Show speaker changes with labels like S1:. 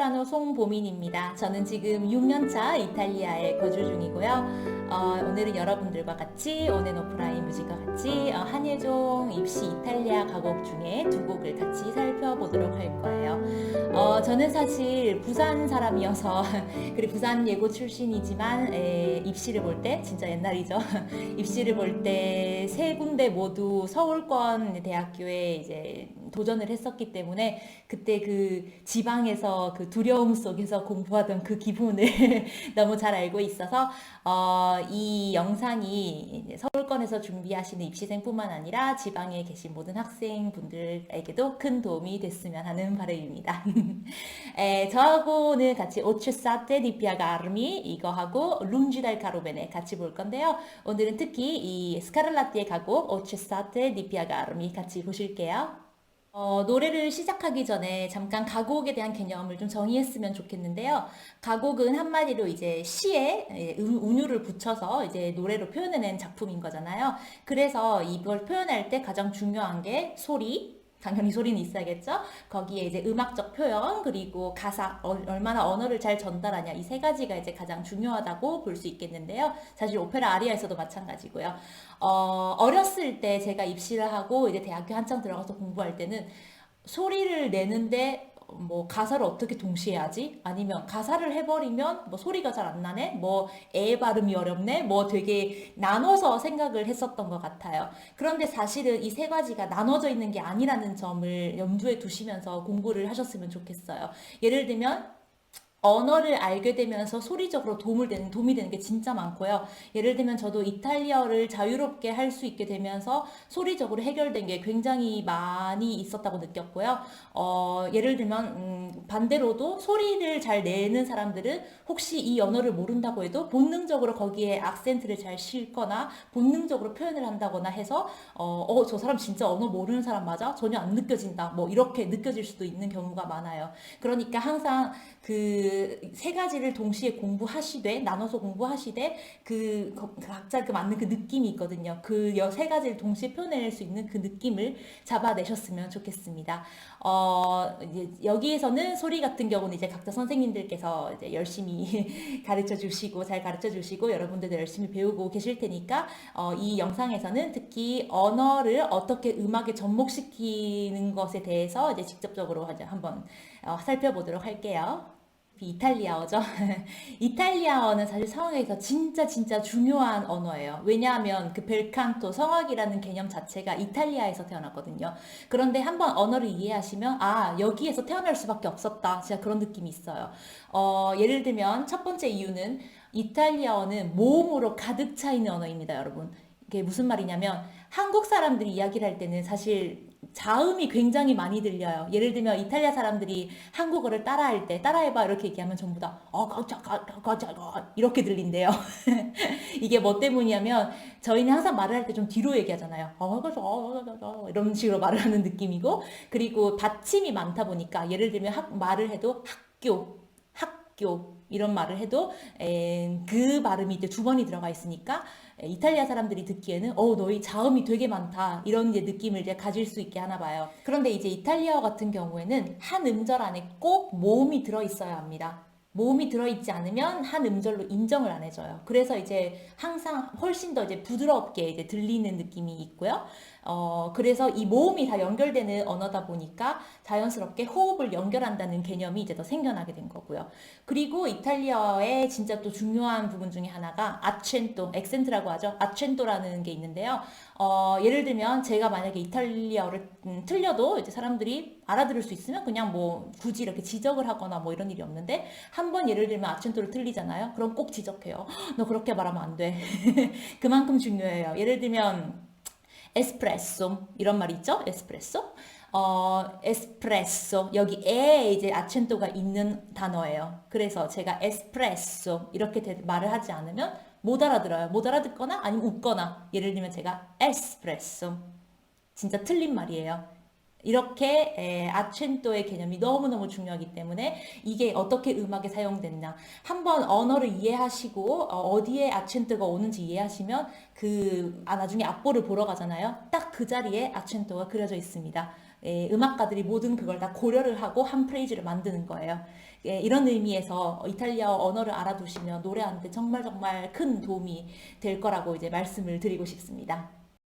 S1: 소프라노 송보민입니다. 저는 지금 6년차 이탈리아에 거주 중이고요. 오늘은 여러분들과 같이 온앤오프라인 뮤직과 같이 한예종 입시 이탈리아 가곡 중에 두 곡을 같이 살펴보도록 할 거예요. 저는 사실 부산 사람이어서 그리고 부산 예고 출신이지만 입시를 볼 때 진짜 옛날이죠. 입시를 볼 때 세 군데 모두 서울권 대학교에 이제 도전을 했었기 때문에 그때 그 지방에서 그 두려움 속에서 공부하던 그 기분을 너무 잘 알고 있어서 이 영상이 서울권에서 준비하시는 입시생뿐만 아니라 지방에 계신 모든 학생분들에게도 큰 도움이 됐으면 하는 바람입니다. 저하고는 같이 오츠사테 디피아가르미 이거하고 룽지달 가로베네 같이 볼 건데요. 오늘은 특히 이 스카를라띠의 가곡 오츠사테 디피아가르미 같이 보실게요. 노래를 시작하기 전에 잠깐 가곡에 대한 개념을 좀 정의했으면 좋겠는데요. 가곡은 한마디로 이제 시에 운율을 붙여서 이제 노래로 표현해낸 작품인 거잖아요. 그래서 이걸 표현할 때 가장 중요한 게 소리, 당연히 소리는 있어야겠죠. 거기에 이제 음악적 표현 그리고 가사 얼마나 언어를 잘 전달하냐 이 세 가지가 이제 가장 중요하다고 볼 수 있겠는데요. 사실 오페라 아리아에서도 마찬가지고요. 어렸을 때 제가 입시를 하고 이제 대학교 한창 들어가서 공부할 때는 소리를 내는데 뭐 가사를 어떻게 동시에 하지? 아니면 가사를 해버리면 뭐 소리가 잘 안 나네? 뭐 애 발음이 어렵네? 뭐 되게 나눠서 생각을 했었던 것 같아요. 그런데 사실은 이 세 가지가 나눠져 있는 게 아니라는 점을 염두에 두시면서 공부를 하셨으면 좋겠어요. 예를 들면 언어를 알게 되면서 소리적으로 도움이 되는 게 진짜 많고요. 예를 들면 저도 이탈리아어를 자유롭게 할 수 있게 되면서 소리적으로 해결된 게 굉장히 많이 있었다고 느꼈고요. 예를 들면 반대로도 소리를 잘 내는 사람들은 혹시 이 언어를 모른다고 해도 본능적으로 거기에 악센트를 잘 싣거나 본능적으로 표현을 한다거나 해서 저 사람 진짜 언어 모르는 사람 맞아? 전혀 안 느껴진다. 뭐 이렇게 느껴질 수도 있는 경우가 많아요. 그러니까 항상 그 세 가지를 동시에 공부하시되 나눠서 공부하시되 그 각자 그 맞는 그 느낌이 있거든요. 그 세 가지를 동시에 표현해낼 수 있는 그 느낌을 잡아내셨으면 좋겠습니다. 이제 여기에서는 소리 같은 경우는 이제 각자 선생님들께서 이제 열심히 가르쳐 주시고 잘 가르쳐 주시고 여러분들도 열심히 배우고 계실 테니까 이 영상에서는 특히 언어를 어떻게 음악에 접목시키는 것에 대해서 이제 직접적으로 한번 살펴보도록 할게요. 이탈리아어죠. 이탈리아어는 사실 성악에서 진짜 중요한 언어예요. 왜냐하면 그 벨칸토 성악이라는 개념 자체가 이탈리아에서 태어났거든요. 그런데 한번 언어를 이해하시면 여기에서 태어날 수밖에 없었다. 진짜 그런 느낌이 있어요. 예를 들면 첫 번째 이유는 이탈리아어는 모음으로 가득 차 있는 언어입니다, 여러분. 이게 무슨 말이냐면 한국 사람들이 이야기를 할 때는 사실 자음이 굉장히 많이 들려요. 예를 들면 이탈리아 사람들이 한국어를 따라할 때 따라해봐 이렇게 얘기하면 전부 다 이렇게 들린대요. 이게 뭐 때문이냐면 저희는 항상 말을 할 때 좀 뒤로 얘기하잖아요. 이런 식으로 말을 하는 느낌이고 그리고 받침이 많다 보니까 예를 들면 말을 해도 학교 이런 말을 해도 그 발음이 이제 두 번이 들어가 있으니까 이탈리아 사람들이 듣기에는 너희 자음이 되게 많다 이런 이제 느낌을 이제 가질 수 있게 하나 봐요. 그런데 이제 이탈리아어 같은 경우에는 한 음절 안에 꼭 모음이 들어 있어야 합니다. 모음이 들어있지 않으면 한 음절로 인정을 안 해줘요. 그래서 이제 항상 훨씬 더 이제 부드럽게 이제 들리는 느낌이 있고요. 그래서 이 모음이 다 연결되는 언어다 보니까 자연스럽게 호흡을 연결한다는 개념이 이제 더 생겨나게 된 거고요. 그리고 이탈리아어의 진짜 또 중요한 부분 중에 하나가 아첸토, 액센트라고 하죠. 아첸토라는 게 있는데요. 예를 들면 제가 만약에 이탈리아어를 틀려도 이제 사람들이 알아들을 수 있으면 그냥 뭐 굳이 이렇게 지적을 하거나 뭐 이런 일이 없는데 한 번 예를 들면 아첸토를 틀리잖아요. 그럼 꼭 지적해요. 너 그렇게 말하면 안 돼. 그만큼 중요해요. 예를 들면 에스프레소 이런 말 있죠? 에스프레소. 에스프레소 여기에 이제 아첸토가 있는 단어예요. 그래서 제가 에스프레소 이렇게 말을 하지 않으면 못 알아들어요. 못 알아듣거나 아니면 웃거나 예를 들면 제가 에스프레소 진짜 틀린 말이에요. 이렇게 아첸토의 개념이 너무너무 중요하기 때문에 이게 어떻게 음악에 사용됐나 한번 언어를 이해하시고 어디에 아첸토가 오는지 이해하시면 나중에 악보를 보러 가잖아요. 딱 그 자리에 아첸토가 그려져 있습니다. 음악가들이 모든 그걸 다 고려를 하고 한 프레이즈를 만드는 거예요. 예, 이런 의미에서 이탈리아 언어를 알아두시면 노래하는데 정말 정말 큰 도움이 될 거라고 이제 말씀을 드리고 싶습니다.